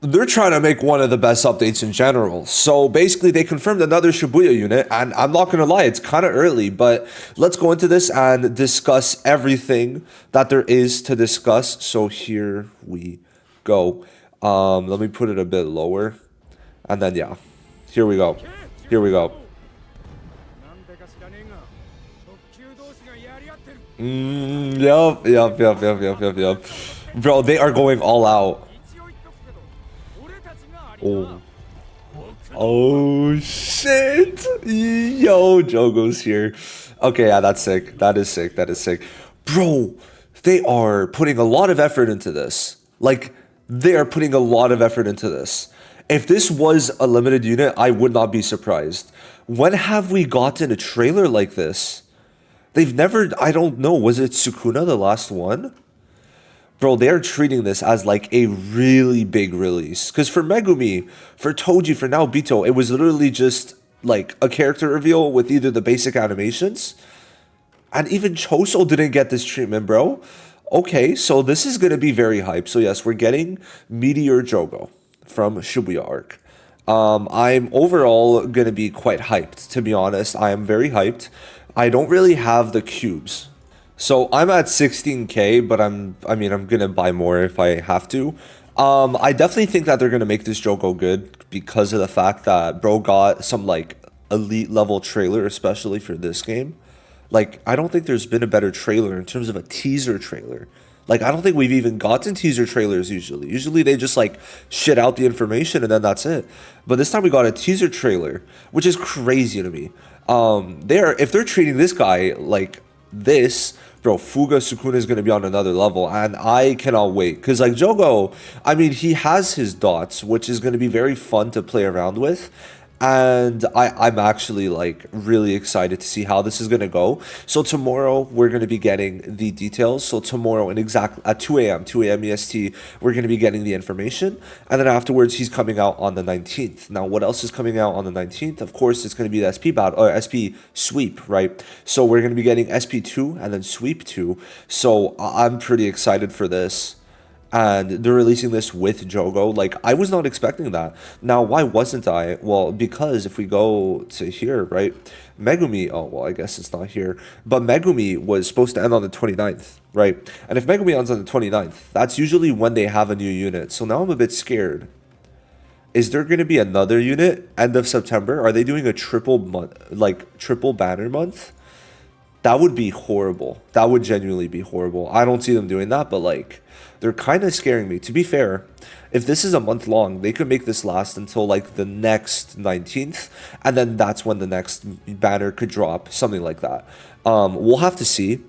they're trying to make one of the best updates in general. So basically, they confirmed another Shibuya unit, and I'm not gonna lie, it's kind of early, but let's go into this and discuss everything that there is to discuss. So here we go. Let me put it a bit lower, and then yeah, here we go. Here we go. Yup. Bro, they are going all out. Oh. Oh shit! Yo, Jogo's here. Okay, yeah, that's sick. That is sick. That is sick. Bro, they are putting a lot of effort into this. Like, they are putting a lot of effort into this. If this was a limited unit, I would not be surprised. When have we gotten a trailer like this? They've never, I don't know, was it Sukuna the last one? Bro, they're treating this as like a really big release. Because for Megumi, for Toji, for now Bito, it was literally just like a character reveal with either the basic animations. And even Choso didn't get this treatment, bro. Okay, so this is going to be very hype. So yes, we're getting Meteor Jogo from Shibuya Arc. I'm overall going to be quite hyped, to be honest. I am very hyped. I don't really have the cubes. So I'm at 16K, but I mean, I'm gonna buy more if I have to. I definitely think that they're gonna make this Jogo good because of the fact that bro got some like elite level trailer, especially for this game. Like, I don't think there's been a better trailer in terms of a teaser trailer. Like, I don't think we've even gotten teaser trailers usually. Usually they just like shit out the information and then that's it. But this time we got a teaser trailer, which is crazy to me. They're if they're treating this guy like this, bro, Fuga Sukuna is going to be on another level, and I cannot wait. Because, like, Jogo, I mean, he has his dots, which is going to be very fun to play around with. And I'm actually, like, really excited to see how this is going to go. So, tomorrow, we're going to be getting the details. So, tomorrow, in exact at 2 a.m. EST, we're going to be getting the information. And then afterwards, he's coming out on the 19th. Now, what else is coming out on the 19th? Of course, it's going to be the SP battle, or SP sweep, right? So, we're going to be getting SP2 and then sweep 2. So, I'm pretty excited for this, and they're releasing this with Jogo. Like, I was not expecting that. Now, why wasn't I? Well, because if we go to here, right, Megumi, oh, well, I guess it's not here, but Megumi was supposed to end on the 29th, right? And if Megumi ends on the 29th, that's usually when they have a new unit. So now I'm a bit scared. Is there going to be another unit end of September? Are they doing a triple month, like triple banner month? That would be horrible. That would genuinely be horrible. I don't see them doing that, but like, they're kind of scaring me. To be fair, if this is a month long, they could make this last until like the next 19th, and then that's when the next banner could drop, something like that. We'll have to see,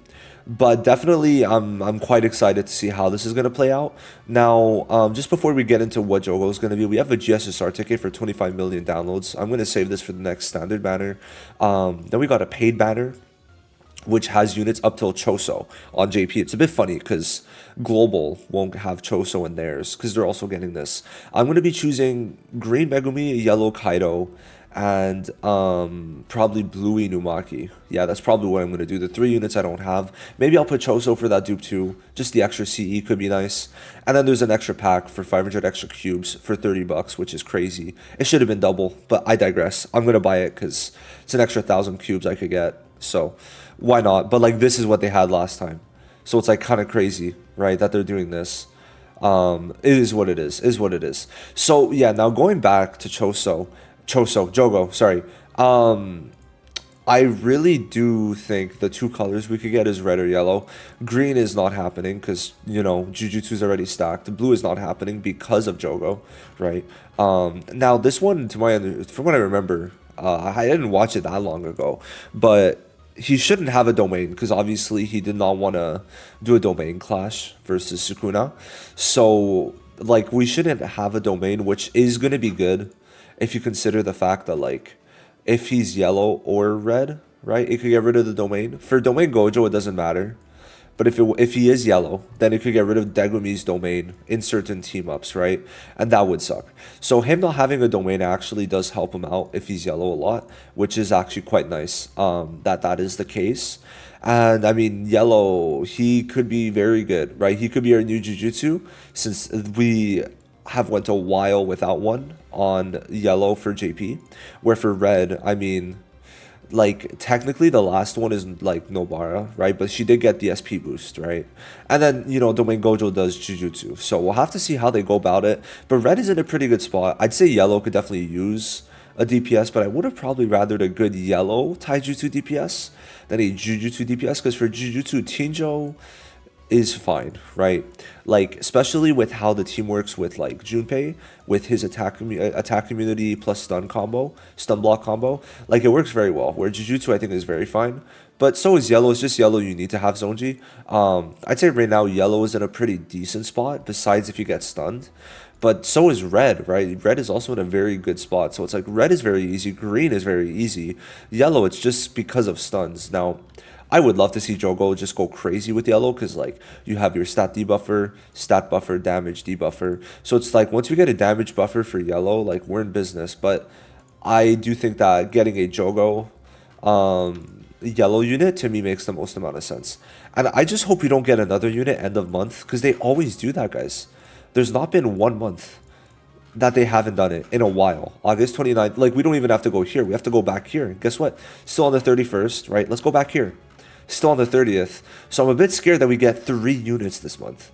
but definitely I'm quite excited to see how this is going to play out. Now, just before we get into what Jogo is going to be, we have a GSSR ticket for 25 million downloads. I'm going to save this for the next standard banner. Then we got a paid banner, which has units up till Choso on JP. It's a bit funny because Global won't have Choso in theirs because they're also getting this. I'm going to be choosing green Megumi, yellow Kaido, and probably blue Inumaki. Yeah, that's probably what I'm going to do. The 3 units I don't have. Maybe I'll put Choso for that dupe too. Just the extra CE could be nice. And then there's an extra pack for 500 extra cubes for 30 bucks, which is crazy. It should have been double, but I digress. I'm going to buy it because it's an extra 1,000 cubes I could get. So why not? But like, this is what they had last time. So it's like kind of crazy, right, that they're doing this. It is what it is what it is. So yeah, now going back to Jogo, sorry. I really do think the 2 colors we could get is red or yellow. Green is not happening because, you know, Jujutsu's already stacked. Blue is not happening because of Jogo, right? Now this one, from what I remember, I didn't watch it that long ago, but he shouldn't have a domain because obviously he did not want to do a domain clash versus Sukuna. So, like, we shouldn't have a domain, which is going to be good if you consider the fact that, like, if he's yellow or red, right, it could get rid of the domain. For domain Gojo, it doesn't matter. But if he is yellow, then it could get rid of Degumi's domain in certain team ups, right? And that would suck. So him not having a domain actually does help him out if he's yellow a lot, which is actually quite nice. That is the case. And I mean, yellow, he could be very good, right? He could be our new Jujutsu since we have went a while without one on yellow for JP, where for red, I mean, like technically the last one is like Nobara, right? But she did get the SP boost, right? And then the when Gojo does Jujutsu, so we'll have to see how they go about it. But red is in a pretty good spot. I'd say yellow could definitely use a DPS, but I would have probably rathered a good yellow Taijutsu DPS than a Jujutsu DPS, because for Jujutsu Tinjo is fine, right? Like especially with how the team works with like Junpei with his attack community plus stun block combo, like it works very well. Where Jujutsu I think is very fine, but so is yellow. It's just yellow you need to have Zonji. I'd say right now yellow is in a pretty decent spot. Besides if you get stunned. But so is red, right? Red is also in a very good spot. So it's like red is very easy, green is very easy. Yellow, it's just because of stuns. Now, I would love to see Jogo just go crazy with yellow because like you have your stat buffer, damage debuffer. So it's like once you get a damage buffer for yellow, like we're in business. But I do think that getting a Jogo yellow unit to me makes the most amount of sense. And I just hope we don't get another unit end of month because they always do that, guys. There's not been 1 month that they haven't done it in a while. August 29th, like we don't even have to go here. We have to go back here. And guess what? Still on the 31st, right? Let's go back here. Still on the 30th. So I'm a bit scared that we get 3 units this month.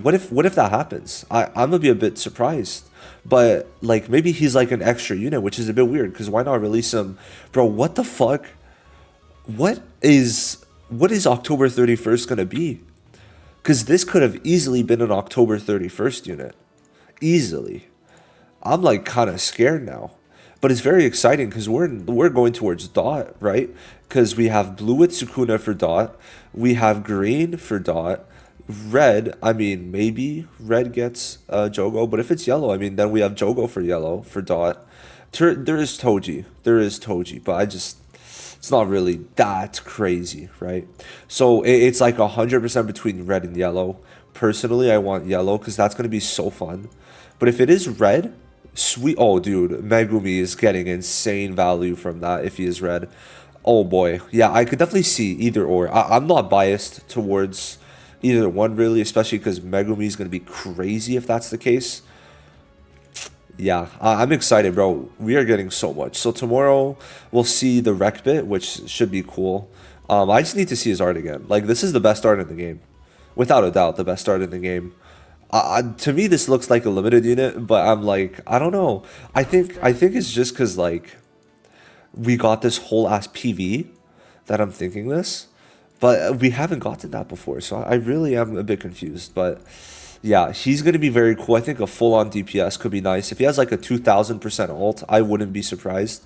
What if that happens? I'm gonna be a bit surprised. But like maybe he's like an extra unit, which is a bit weird because why not release him? Bro, what the fuck? What is October 31st gonna be? Because this could have easily been an October 31st unit. Easily. I'm like kind of scared now. But it's very exciting because we're going towards Dot, right? Because we have blue with Sukuna for Dot. We have green for Dot. Red, I mean, maybe red gets Jogo. But if it's yellow, I mean, then we have Jogo for yellow for Dot. There is Toji. There is Toji. But it's not really that crazy, right? So it's like 100% between red and yellow. Personally, I want yellow because that's going to be so fun. But if it is red, sweet. Oh, dude, Megumi is getting insane value from that if he is red. Oh, boy. Yeah, I could definitely see either or. I'm not biased towards either one, really, especially because Megumi is going to be crazy if that's the case. Yeah, I'm excited, bro. We are getting so much. So tomorrow we'll see the wreck bit, which should be cool. I just need to see his art again. Like this is the best art in the game, without a doubt, the best art in the game. To me, this looks like a limited unit, but I'm like, I don't know. I think it's just because like we got this whole ass PV that I'm thinking this, but we haven't gotten that before, so I really am a bit confused, but. Yeah, he's going to be very cool. I think a full-on DPS could be nice. If he has like a 2,000% ult, I wouldn't be surprised.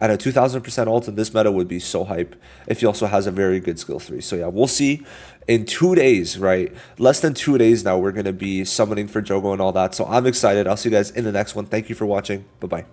And a 2,000% ult in this meta would be so hype if he also has a very good skill 3. So yeah, we'll see in 2 days, right? Less than 2 days now, we're going to be summoning for Jogo and all that. So I'm excited. I'll see you guys in the next one. Thank you for watching. Bye-bye.